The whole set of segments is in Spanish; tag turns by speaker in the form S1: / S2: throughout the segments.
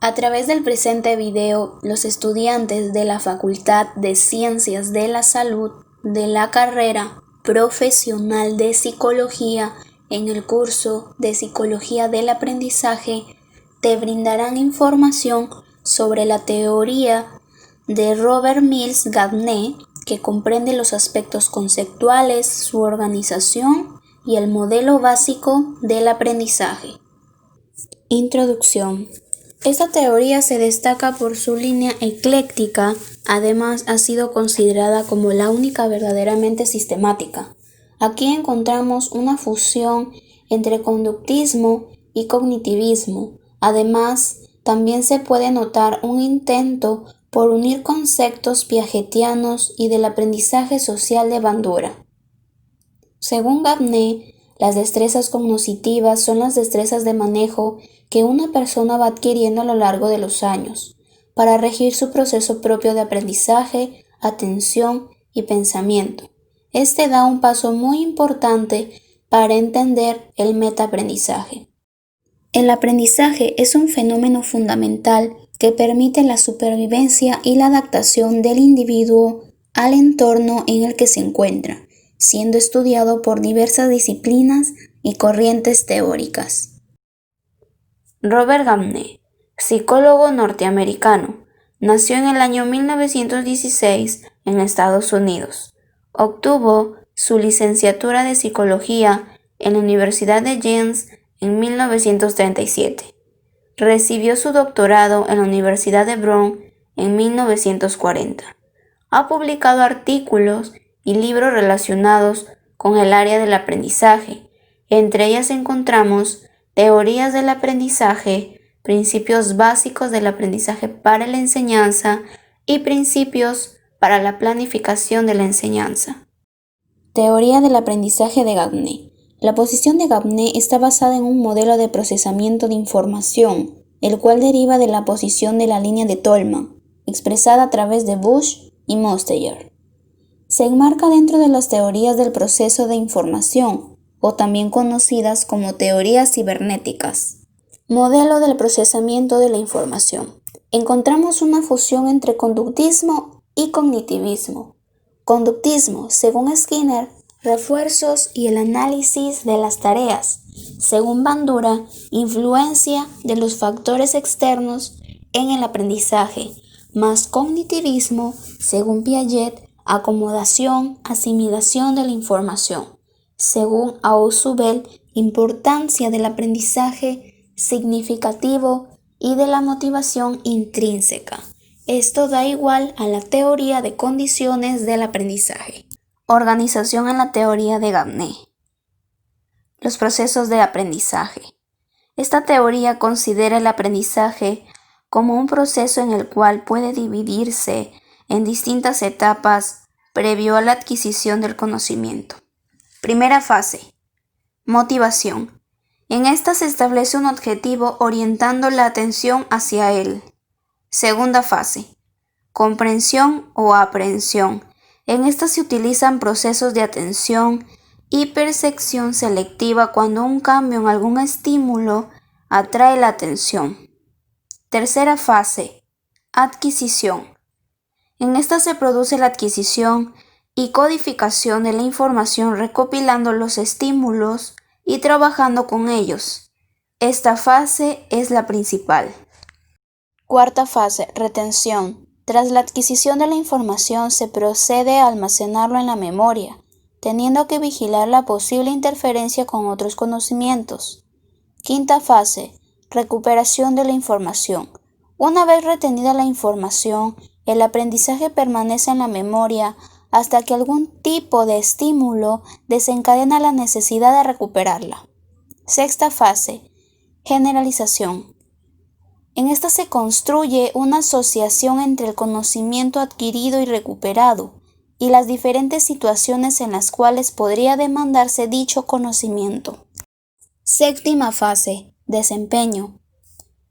S1: A través del presente video, los estudiantes de la Facultad de Ciencias de la Salud de la carrera profesional de Psicología en el curso de Psicología del Aprendizaje te brindarán información sobre la teoría de Robert Mills Gardner, que comprende los aspectos conceptuales, su organización y el modelo básico del aprendizaje. Introducción. Esta teoría se destaca por su línea ecléctica, además ha sido considerada como la única verdaderamente sistemática. Aquí encontramos una fusión entre conductismo y cognitivismo. Además, también se puede notar un intento por unir conceptos piagetianos y del aprendizaje social de Bandura. Según Gardner, las destrezas cognitivas son las destrezas de manejo que una persona va adquiriendo a lo largo de los años para regir su proceso propio de aprendizaje, atención y pensamiento. Este da un paso muy importante para entender el metaaprendizaje. El aprendizaje es un fenómeno fundamental que permite la supervivencia y la adaptación del individuo al entorno en el que se encuentra, siendo estudiado por diversas disciplinas y corrientes teóricas. Robert Gardner, psicólogo norteamericano, nació en el año 1916 en Estados Unidos. Obtuvo su licenciatura de Psicología en la Universidad de Jena en 1937. Recibió su doctorado en la Universidad de Brown en 1940. Ha publicado artículos y libros relacionados con el área del aprendizaje. Entre ellas encontramos Teorías del aprendizaje, Principios básicos del aprendizaje para la enseñanza y Principios para la planificación de la enseñanza. Teoría del aprendizaje de Gardner. La posición de Gardner está basada en un modelo de procesamiento de información, el cual deriva de la posición de la línea de Tolman, expresada a través de Bush y Mosteller. Se enmarca dentro de las teorías del proceso de información, o también conocidas como teorías cibernéticas. Modelo del procesamiento de la información. Encontramos una fusión entre conductismo y cognitivismo. Conductismo, según Skinner, refuerzos y el análisis de las tareas. Según Bandura, influencia de los factores externos en el aprendizaje, más cognitivismo, según Piaget, acomodación, asimilación de la información. Según Ausubel, importancia del aprendizaje significativo y de la motivación intrínseca. Esto da igual a la teoría de condiciones del aprendizaje. Organización en la teoría de Gardner. Los procesos de aprendizaje. Esta teoría considera el aprendizaje como un proceso en el cual puede dividirse en distintas etapas previo a la adquisición del conocimiento. Primera fase. Motivación. En esta se establece un objetivo orientando la atención hacia él. Segunda fase. Comprensión o aprehensión. En esta se utilizan procesos de atención y percepción selectiva cuando un cambio en algún estímulo atrae la atención. Tercera fase. Adquisición. En esta se produce la adquisición y codificación de la información recopilando los estímulos y trabajando con ellos. Esta fase es la principal. Cuarta fase, retención. Tras la adquisición de la información se procede a almacenarlo en la memoria, teniendo que vigilar la posible interferencia con otros conocimientos. Quinta fase, recuperación de la información. Una vez retenida la información, el aprendizaje permanece en la memoria hasta que algún tipo de estímulo desencadena la necesidad de recuperarla. Sexta fase, generalización. En esta se construye una asociación entre el conocimiento adquirido y recuperado y las diferentes situaciones en las cuales podría demandarse dicho conocimiento. Séptima fase, desempeño.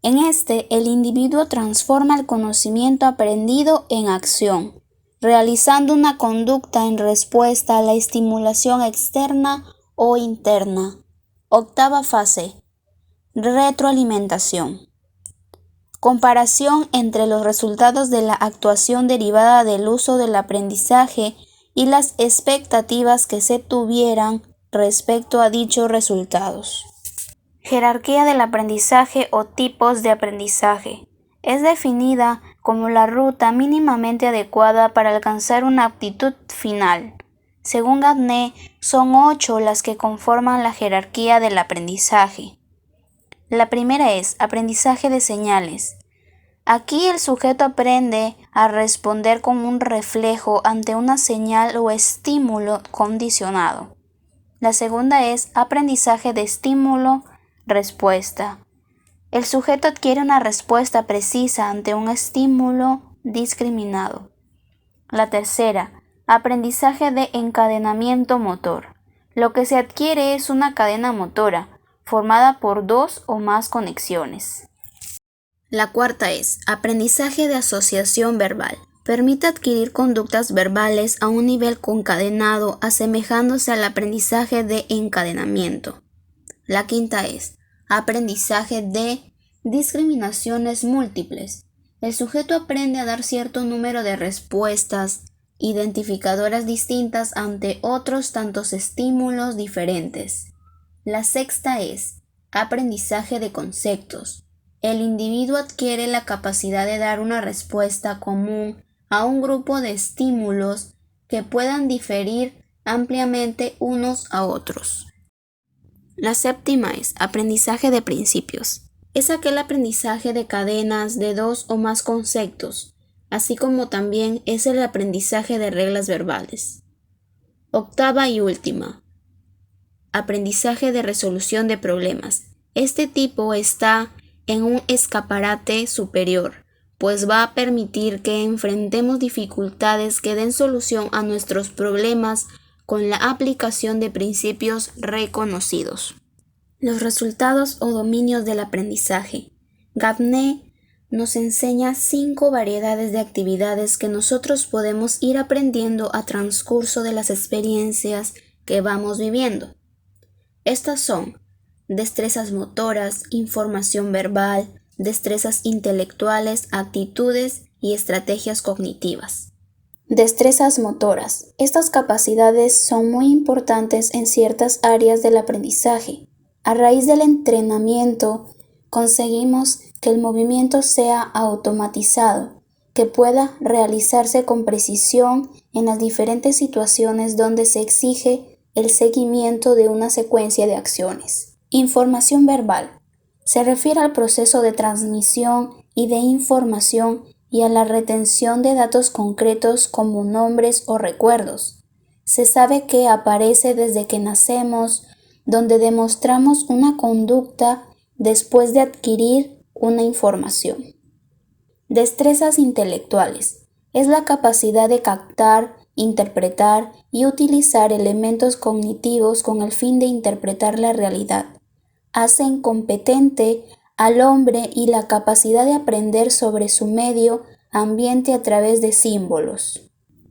S1: En este, el individuo transforma el conocimiento aprendido en acción, realizando una conducta en respuesta a la estimulación externa o interna. Octava fase, retroalimentación. Comparación entre los resultados de la actuación derivada del uso del aprendizaje y las expectativas que se tuvieran respecto a dichos resultados. Jerarquía del aprendizaje o tipos de aprendizaje. Es definida como la ruta mínimamente adecuada para alcanzar una aptitud final. Según Gardner, son 8 las que conforman la jerarquía del aprendizaje. La primera es aprendizaje de señales. Aquí el sujeto aprende a responder con un reflejo ante una señal o estímulo condicionado. La segunda es aprendizaje de estímulo-respuesta. El sujeto adquiere una respuesta precisa ante un estímulo discriminado. La tercera, aprendizaje de encadenamiento motor. Lo que se adquiere es una cadena motora, formada por 2 o más conexiones. La cuarta es aprendizaje de asociación verbal. Permite adquirir conductas verbales a un nivel concadenado, asemejándose al aprendizaje de encadenamiento. La quinta es aprendizaje de discriminaciones múltiples. El sujeto aprende a dar cierto número de respuestas identificadoras distintas ante otros tantos estímulos diferentes. La sexta es aprendizaje de conceptos. El individuo adquiere la capacidad de dar una respuesta común a un grupo de estímulos que puedan diferir ampliamente unos a otros. La séptima es aprendizaje de principios. Es aquel aprendizaje de cadenas de 2 o más conceptos, así como también es el aprendizaje de reglas verbales. Octava y última, aprendizaje de resolución de problemas. Este tipo está en un escaparate superior, pues va a permitir que enfrentemos dificultades que den solución a nuestros problemas con la aplicación de principios reconocidos. Los resultados o dominios del aprendizaje. Gardner nos enseña 5 variedades de actividades que nosotros podemos ir aprendiendo a transcurso de las experiencias que vamos viviendo. Estas son destrezas motoras, información verbal, destrezas intelectuales, actitudes y estrategias cognitivas. Destrezas motoras. Estas capacidades son muy importantes en ciertas áreas del aprendizaje. A raíz del entrenamiento, conseguimos que el movimiento sea automatizado, que pueda realizarse con precisión en las diferentes situaciones donde se exige el seguimiento de una secuencia de acciones. Información verbal. Se refiere al proceso de transmisión y de información y a la retención de datos concretos como nombres o recuerdos. Se sabe que aparece desde que nacemos, donde demostramos una conducta después de adquirir una información. Destrezas intelectuales. Es la capacidad de captar, interpretar y utilizar elementos cognitivos con el fin de interpretar la realidad. Hacen competente al hombre y la capacidad de aprender sobre su medio ambiente a través de símbolos.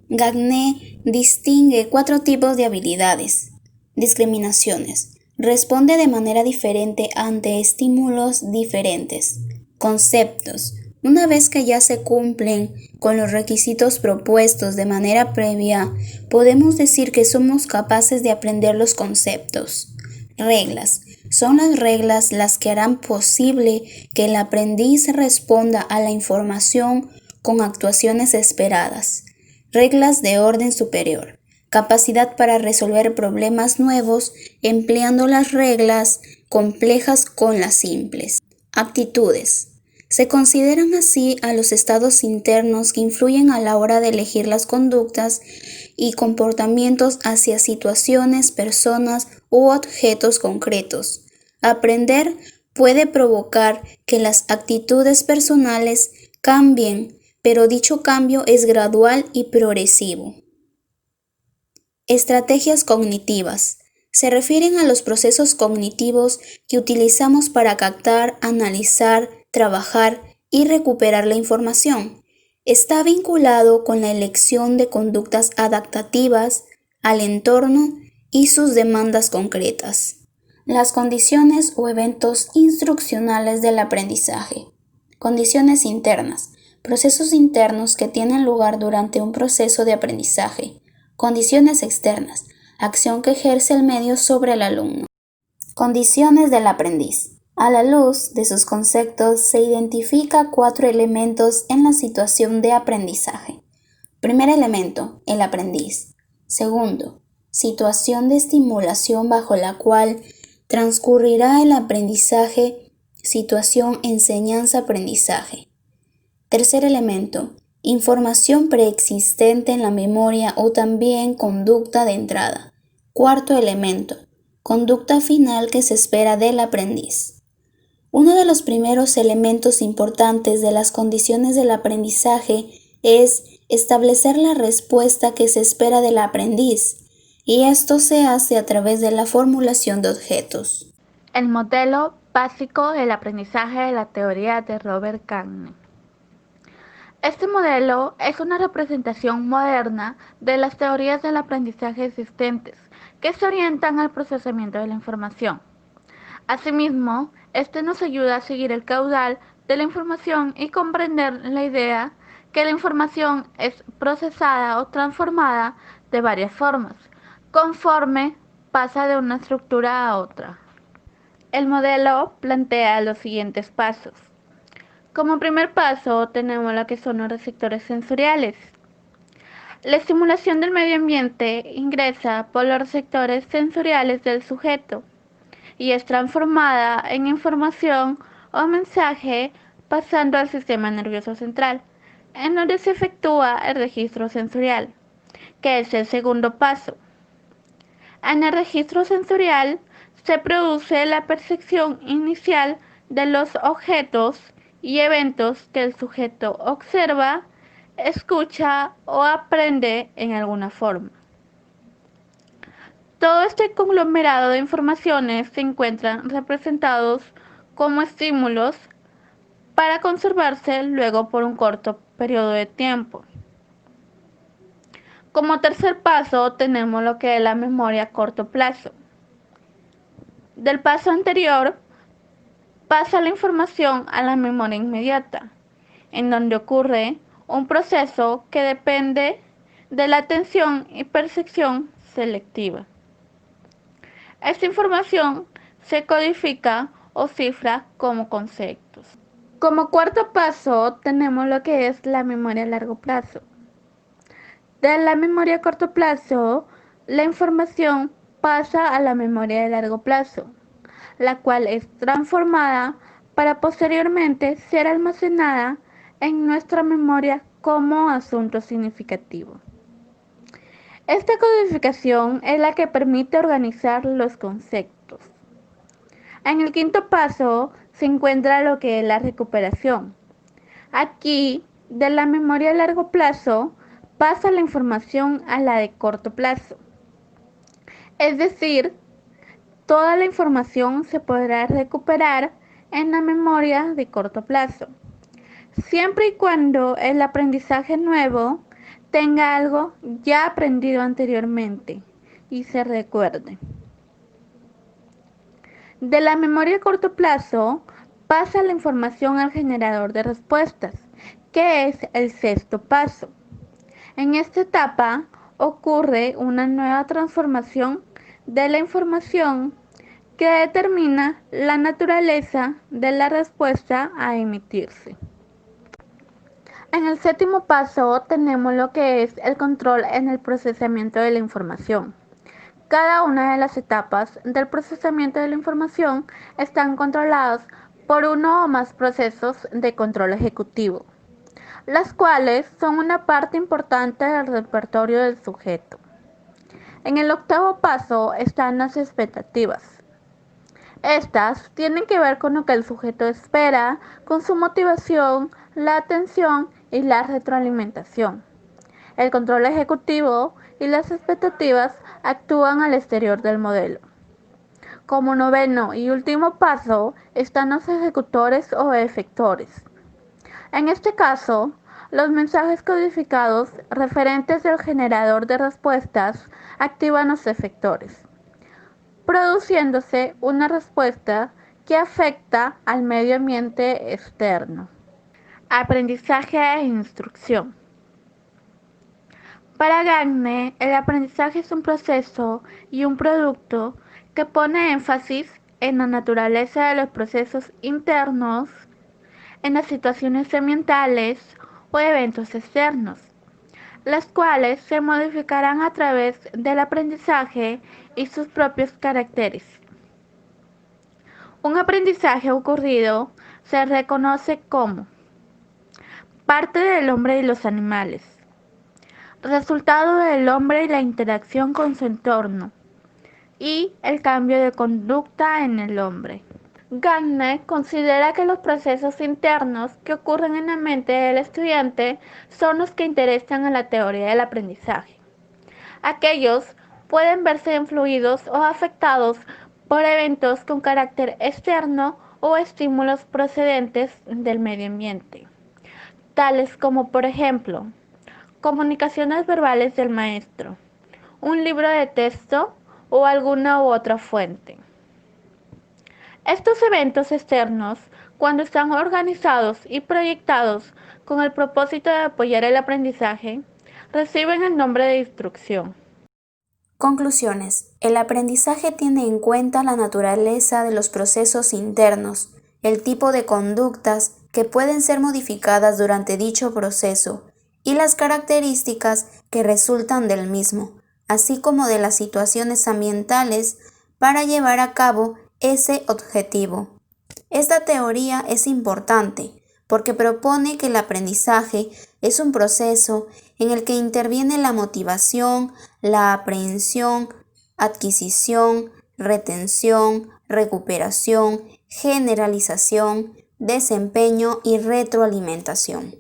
S1: Gardner distingue 4 tipos de habilidades. Discriminaciones. Responde de manera diferente ante estímulos diferentes. Conceptos. Una vez que ya se cumplen con los requisitos propuestos de manera previa, podemos decir que somos capaces de aprender los conceptos. Reglas. Son las reglas las que harán posible que el aprendiz responda a la información con actuaciones esperadas. Reglas de orden superior. Capacidad para resolver problemas nuevos empleando las reglas complejas con las simples. Actitudes. Se consideran así a los estados internos que influyen a la hora de elegir las conductas y comportamientos hacia situaciones, personas u objetos concretos. Aprender puede provocar que las actitudes personales cambien, pero dicho cambio es gradual y progresivo. Estrategias cognitivas. Se refieren a los procesos cognitivos que utilizamos para captar, analizar, trabajar y recuperar la información. Está vinculado con la elección de conductas adaptativas al entorno y sus demandas concretas. Las condiciones o eventos instruccionales del aprendizaje. Condiciones internas. Procesos internos que tienen lugar durante un proceso de aprendizaje. Condiciones externas. Acción que ejerce el medio sobre el alumno. Condiciones del aprendiz. A la luz de sus conceptos se identifica 4 elementos en la situación de aprendizaje. Primer elemento, el aprendiz. Segundo, situación de estimulación bajo la cual transcurrirá el aprendizaje, situación enseñanza-aprendizaje. Tercer elemento, información preexistente en la memoria o también conducta de entrada. Cuarto elemento, conducta final que se espera del aprendiz. Uno de los primeros elementos importantes de las condiciones del aprendizaje es establecer la respuesta que se espera del aprendiz, y esto se hace a través de la formulación de objetos.
S2: El modelo básico del aprendizaje de la teoría de Robert Kahneman. Este modelo es una representación moderna de las teorías del aprendizaje existentes que se orientan al procesamiento de la información. Asimismo, este nos ayuda a seguir el caudal de la información y comprender la idea que la información es procesada o transformada de varias formas, conforme pasa de una estructura a otra. El modelo plantea los siguientes pasos. Como primer paso tenemos lo que son los receptores sensoriales. La estimulación del medio ambiente ingresa por los receptores sensoriales del sujeto y es transformada en información o mensaje pasando al sistema nervioso central, en donde se efectúa el registro sensorial, que es el segundo paso. En el registro sensorial se produce la percepción inicial de los objetos y eventos que el sujeto observa, escucha o aprende en alguna forma. Todo este conglomerado de informaciones se encuentran representados como estímulos para conservarse luego por un corto periodo de tiempo. Como tercer paso tenemos lo que es la memoria a corto plazo. Del paso anterior pasa la información a la memoria inmediata, en donde ocurre un proceso que depende de la atención y percepción selectiva. Esta información se codifica o cifra como conceptos. Como cuarto paso tenemos lo que es la memoria a largo plazo. De la memoria a corto plazo, la información pasa a la memoria de largo plazo, la cual es transformada para posteriormente ser almacenada en nuestra memoria como asunto significativo. Esta codificación es la que permite organizar los conceptos. En el quinto paso se encuentra lo que es la recuperación. Aquí, de la memoria a largo plazo, pasa la información a la de corto plazo. Es decir, toda la información se podrá recuperar en la memoria de corto plazo, siempre y cuando el aprendizaje nuevo tenga algo ya aprendido anteriormente y se recuerde. De la memoria a corto plazo pasa la información al generador de respuestas, que es el sexto paso. En esta etapa ocurre una nueva transformación de la información que determina la naturaleza de la respuesta a emitirse. En el séptimo paso tenemos lo que es el control en el procesamiento de la información. Cada una de las etapas del procesamiento de la información están controladas por uno o más procesos de control ejecutivo, las cuales son una parte importante del repertorio del sujeto. En el octavo paso están las expectativas. Estas tienen que ver con lo que el sujeto espera, con su motivación, la atención y la retroalimentación. El control ejecutivo y las expectativas actúan al exterior del modelo. Como noveno y último paso están los ejecutores o efectores. En este caso, los mensajes codificados referentes del generador de respuestas activan los efectores, produciéndose una respuesta que afecta al medio ambiente externo. Aprendizaje e instrucción. Para Gagne, el aprendizaje es un proceso y un producto que pone énfasis en la naturaleza de los procesos internos, en las situaciones ambientales o eventos externos, las cuales se modificarán a través del aprendizaje y sus propios caracteres. Un aprendizaje ocurrido se reconoce como parte del hombre y los animales, resultado del hombre y la interacción con su entorno, y el cambio de conducta en el hombre. Gagne considera que los procesos internos que ocurren en la mente del estudiante son los que interesan a la teoría del aprendizaje. Aquellos pueden verse influidos o afectados por eventos con carácter externo o estímulos procedentes del medio ambiente, tales como, por ejemplo, comunicaciones verbales del maestro, un libro de texto o alguna u otra fuente. Estos eventos externos, cuando están organizados y proyectados con el propósito de apoyar el aprendizaje, reciben el nombre de instrucción.
S1: Conclusiones. El aprendizaje tiene en cuenta la naturaleza de los procesos internos, el tipo de conductas que pueden ser modificadas durante dicho proceso y las características que resultan del mismo, así como de las situaciones ambientales para llevar a cabo ese objetivo. Esta teoría es importante porque propone que el aprendizaje es un proceso en el que interviene la motivación, la aprehensión, adquisición, retención, recuperación, generalización, desempeño y retroalimentación.